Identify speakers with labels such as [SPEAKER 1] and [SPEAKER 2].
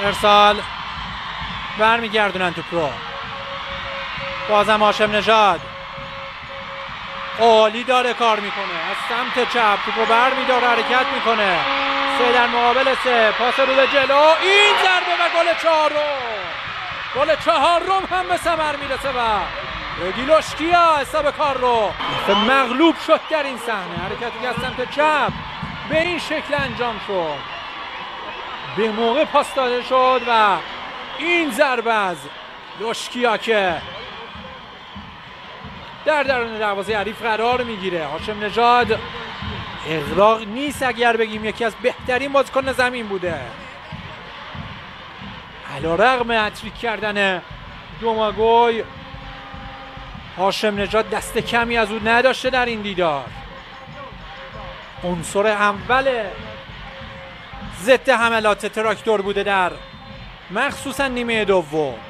[SPEAKER 1] ارسال، برمیگردونن توپ رو. بازم هاشم نژاد عالی داره کار میکنه، از سمت چپ توپ رو برمیداره، حرکت میکنه. 3 در مقابل 3، پاس رو به جلو، این ضربه و گل چهارم. گل چهارم هم به ثمر میرسه و رگیلوشکیا حساب کار رو مغلوب شد در این صحنه. حرکتی که از سمت چپ به این شکل انجام شد، به موقع پاس داده شد و این ضربه از لوشکیا که در درون دروازه حریف قرار میگیره. هاشم نژاد اغراق نیست اگر بگیم یکی از بهترین بازیکن زمین بوده، علیرغم هتریک کردن دوماگوی. هاشم نژاد دست کمی از او نداشته در این دیدار. عنصر اول ضد حملات تراکتور بوده در مخصوصا نیمه دوم.